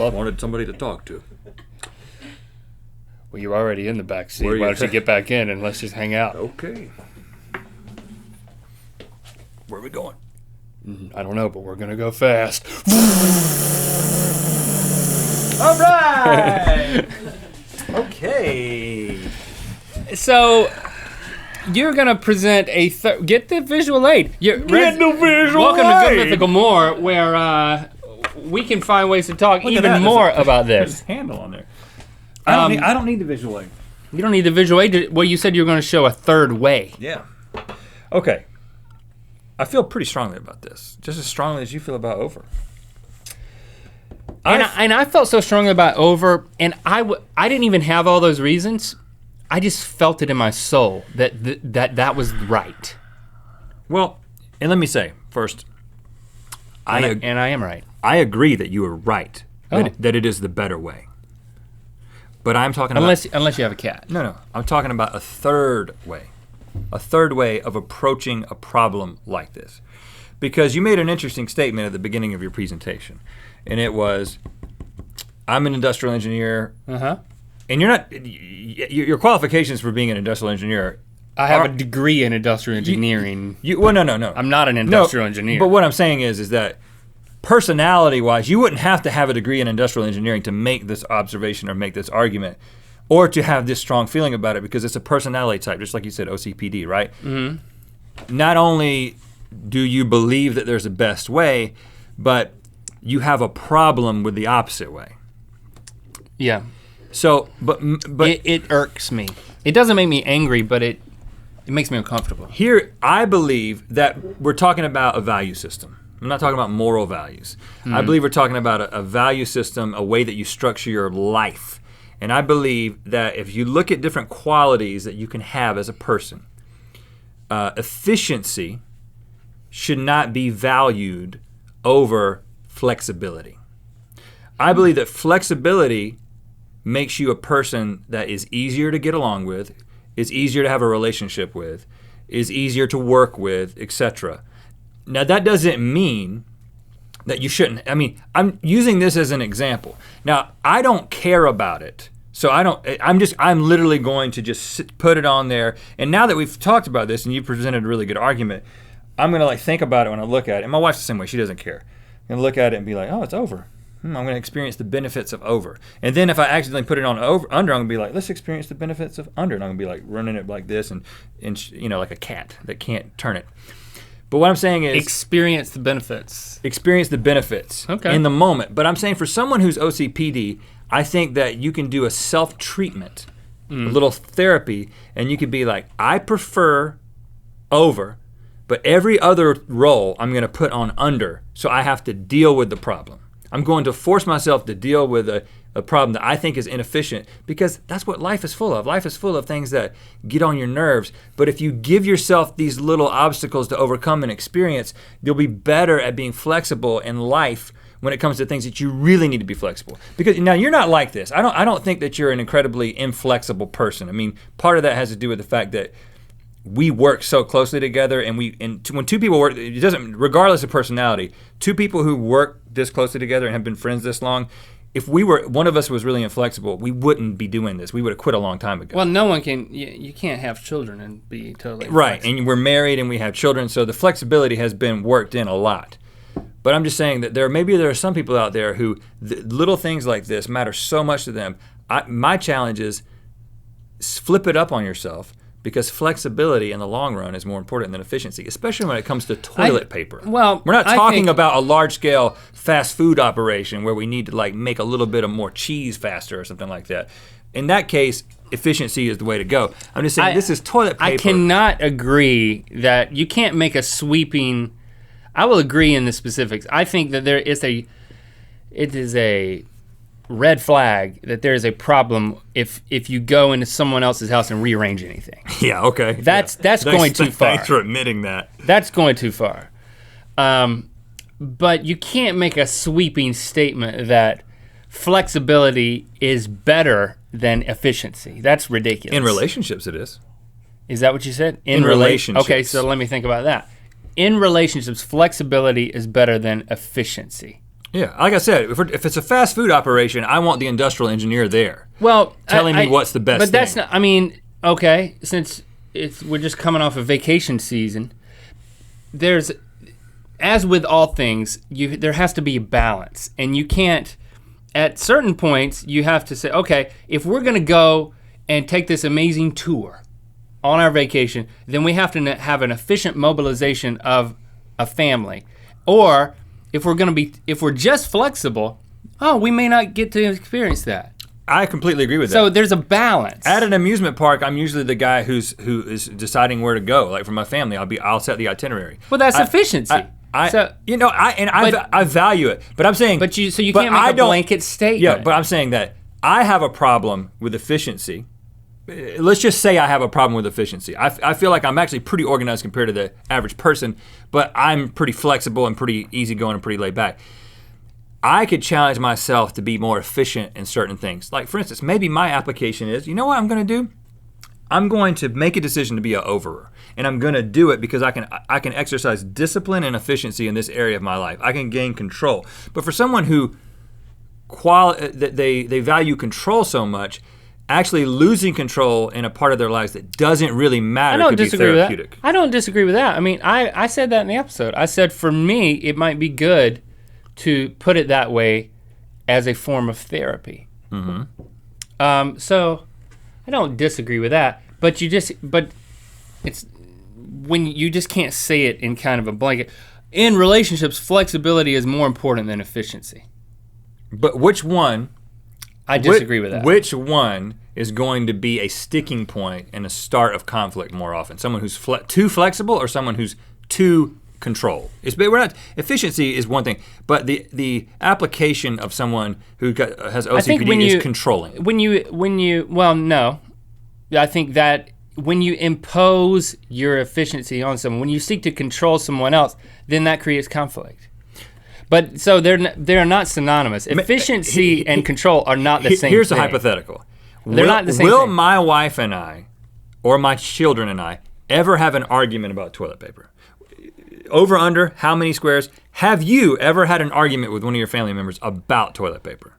just wanted somebody to talk to. Well, you're already in the back seat. Where Why you- don't you get back in and let's just hang out? Okay. Where are we going? I don't know, but we're going to go fast. All right. Okay. So, you're going to present get the visual aid. Get the visual Welcome to Good aid. Mythical More, where we can find ways to talk Look at even that. more about There's this. a handle on there. I don't need the visual aid. You don't need the visual aid. Well, you said you were going to show a third way. Yeah. Okay. I feel pretty strongly about this, just as strongly as you feel about over. And I felt so strongly about over, and I didn't even have all those reasons. I just felt it in my soul that was right. Well, and let me say first, And I am right. I agree that you are right, Oh. that it is the better way. But I'm talking about Unless you have a cat. no, I'm talking about a third way of approaching a problem like this, because you made an interesting statement at the beginning of your presentation, and it was, I'm an industrial engineer. And you're not, your qualifications for being an industrial engineer. I have a degree in industrial engineering. Well, no. I'm not an industrial engineer. But what I'm saying is that personality-wise, you wouldn't have to have a degree in industrial engineering to make this observation or make this argument, or to have this strong feeling about it, because it's a personality type, just like you said, OCPD, right? Mm-hmm. Not only do you believe that there's a best way, but you have a problem with the opposite way. Yeah. So, but it irks me. It doesn't make me angry, but it makes me uncomfortable. here, I believe that we're talking about a value system. I'm not talking about moral values. I believe we're talking about a value system, a way that you structure your life. And I believe that if you look at different qualities that you can have as a person, efficiency should not be valued over flexibility. I believe that flexibility makes you a person that is easier to get along with, is easier to have a relationship with, is easier to work with, etc. Now that doesn't mean that you shouldn't. I mean, I'm using this as an example. Now, I don't care about it. So I'm literally going to just put it on there. And now that we've talked about this and you presented a really good argument, I'm gonna think about it when I look at it. And my wife's the same way, she doesn't care. I'm gonna look at it and be like, oh, it's over. I'm gonna experience the benefits of over. And then if I accidentally put it on under, I'm gonna be like, let's experience the benefits of under. And I'm gonna be like running it like this and like a cat that can't turn it. But what I'm saying is Experience the benefits. experience the benefits in the moment. But I'm saying for someone who's OCPD, I think that you can do a self-treatment, a little therapy, and you could be like, I prefer over, but every other role I'm gonna put on under, so I have to deal with the problem. I'm going to force myself to deal with a problem that I think is inefficient, because that's what life is full of. Life is full of things that get on your nerves. But if you give yourself these little obstacles to overcome and experience, you'll be better at being flexible in life when it comes to things that you really need to be flexible. Because now you're not like this. I don't think that you're an incredibly inflexible person. I mean, part of that has to do with the fact that we work so closely together, and when two people work, it doesn't, regardless of personality, two people who work this closely together and have been friends this long, if one of us was really inflexible, we wouldn't be doing this. We would have quit a long time ago. Well, no one can, you can't have children and be totally right, flexible. and we're married and we have children, so the flexibility has been worked in a lot. But I'm just saying that there are some people out there who little things like this matter so much to them. My challenge is flip it up on yourself, because flexibility in the long run is more important than efficiency, especially when it comes to toilet paper. Well, we're not I talking think- about a large-scale fast food operation where we need to like make a little bit of more cheese faster or something like that. In that case, efficiency is the way to go. I'm just saying this is toilet paper. I cannot agree that you can't make a sweeping. I will agree in the specifics. I think that it is a red flag that there is a problem if you go into someone else's house and rearrange anything. Yeah, okay. That's going too far. Thanks for admitting that. That's going too far. But you can't make a sweeping statement that flexibility is better than efficiency. That's ridiculous. In relationships, it is. Is that what you said? In relationships. Okay, so let me think about that. In relationships, flexibility is better than efficiency. Yeah, like I said, if it's a fast food operation, I want the industrial engineer there. Well, telling me what's the best but thing. That's not, I mean, okay, since we're just coming off of vacation season, there's, as with all things, there has to be a balance. And you can't, at certain points, you have to say, okay, if we're gonna go and take this amazing tour on our vacation, then we have to have an efficient mobilization of a family. Or if we're just flexible, we may not get to experience that. I completely agree with that. So there's a balance. At an amusement park, I'm usually the guy who is deciding where to go. Like for my family, I'll set the itinerary. Well, that's efficiency. I value it, but I'm saying. But you can't make a blanket statement. Yeah, but I'm saying that I have a problem with efficiency. Let's just say I have a problem with efficiency. I feel like I'm actually pretty organized compared to the average person, but I'm pretty flexible and pretty easygoing and pretty laid back. I could challenge myself to be more efficient in certain things. Like for instance, maybe my application is, you know what I'm gonna do? I'm going to make a decision to be an overer. And I'm gonna do it because I can exercise discipline and efficiency in this area of my life. I can gain control. But for someone who they value control so much, actually losing control in a part of their lives that doesn't really matter could be therapeutic. I don't disagree with that. I mean, I said that in the episode. I said for me, it might be good to put it that way as a form of therapy. Mm-hmm. So I don't disagree with that, but it's when you just can't say it in kind of a blanket. In relationships, flexibility is more important than efficiency. But which one? I disagree with that. Which one is going to be a sticking point and a start of conflict more often? Someone who's too flexible or someone who's too control? Efficiency is one thing, but the application of someone who has OCPD is controlling. I think that when you impose your efficiency on someone, when you seek to control someone else, then that creates conflict. But so they're not synonymous. Efficiency and control are not the same thing. Here's a hypothetical. They're not the same thing. Will my wife and I, or my children and I, ever have an argument about toilet paper? Over, under, how many squares? Have you ever had an argument with one of your family members about toilet paper?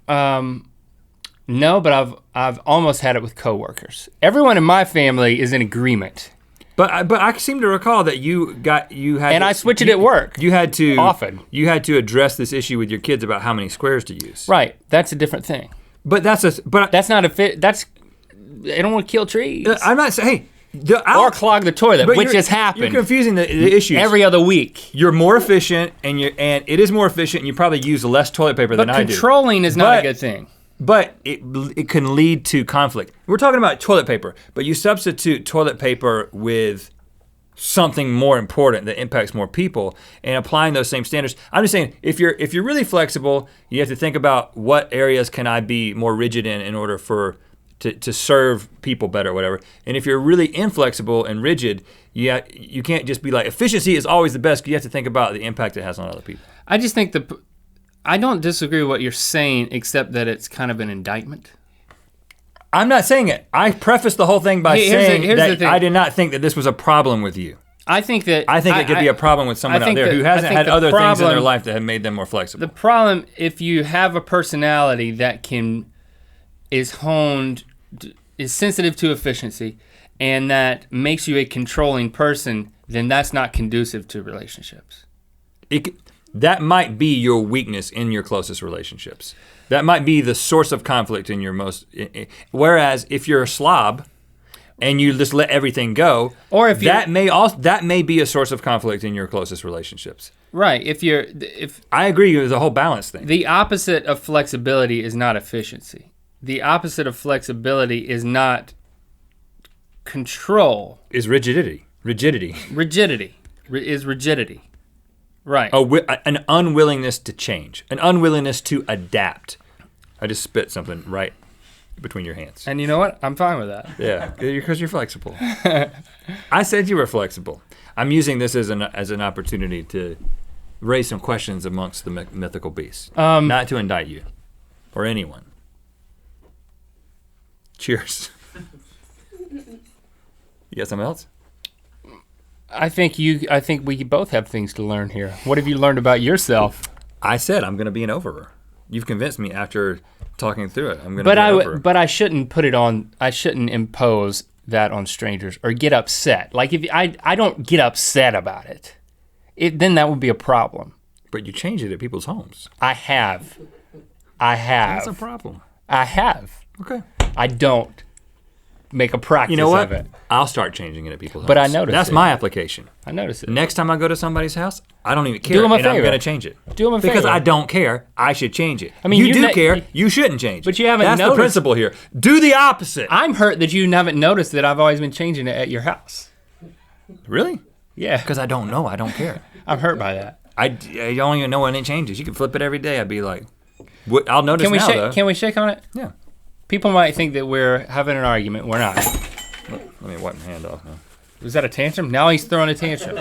No, but I've almost had it with coworkers. Everyone in my family is in agreement. But I seem to recall that you had and I switch it at work. You had to often. You had to address this issue with your kids about how many squares to use. Right, that's a different thing. But that's not a fit. That's they don't want to kill trees. I'm not saying. Or clog the toilet, which has happened. You're confusing the issues. Every other week. You're more efficient, and it is more efficient, and you probably use less toilet paper than I do. But controlling is not a good thing. But it can lead to conflict. We're talking about toilet paper, but you substitute toilet paper with something more important that impacts more people and applying those same standards. I'm just saying, if you're really flexible, you have to think about what areas can I be more rigid in order to serve people better or whatever. And if you're really inflexible and rigid, you can't just be like, efficiency is always the best. You have to think about the impact it has on other people. I just think I don't disagree with what you're saying, except that it's kind of an indictment. I'm not saying it. I prefaced the whole thing by saying that I did not think that this was a problem with you. I think it could be a problem with someone out there who hasn't had other things in their life that have made them more flexible. The problem, if you have a personality that is sensitive to efficiency, and that makes you a controlling person, then that's not conducive to relationships. That might be your weakness in your closest relationships. That might be the source of conflict in your most. Whereas if you're a slob and you just let everything go, or if that may be a source of conflict in your closest relationships. Right. If I agree with the whole balance thing. The opposite of flexibility is not efficiency. The opposite of flexibility is not control. Is rigidity. Rigidity is rigidity. Right. An unwillingness to change, an unwillingness to adapt. I just spit something right between your hands. And you know what? I'm fine with that. Yeah, because you're flexible. I said you were flexible. I'm using this as an opportunity to raise some questions amongst the mythical beasts, not to indict you or anyone. Cheers. You got something else? I think we both have things to learn here. What have you learned about yourself? I said I'm gonna be an overer. You've convinced me after talking through it. I'm gonna be an overer. But I shouldn't put it on, I shouldn't impose that on strangers or get upset. Like if I don't get upset about it, then that would be a problem. But you change it at people's homes. I have. That's a problem. I have. Okay. I don't make a practice of it. I'll start changing it at people's homes. But I notice That's my application. I notice it. Next time I go to somebody's house, I don't even care. Do them a and favor. I'm gonna change it. Do them a favor. Because I don't care, I should change it. I mean, you do care, you shouldn't change it. But you haven't That's noticed. the principle here. Do the opposite. I'm hurt that you haven't noticed that I've always been changing it at your house. Really? Yeah. Because I don't know, I don't care. I'm hurt by that. I don't even know when it changes. You can flip it every day. I'd be like, what? I'll notice now though. Can we shake on it? Yeah. People might think that we're having an argument. We're not. Let me wipe my hand off now. Was that a tantrum? Now he's throwing a tantrum.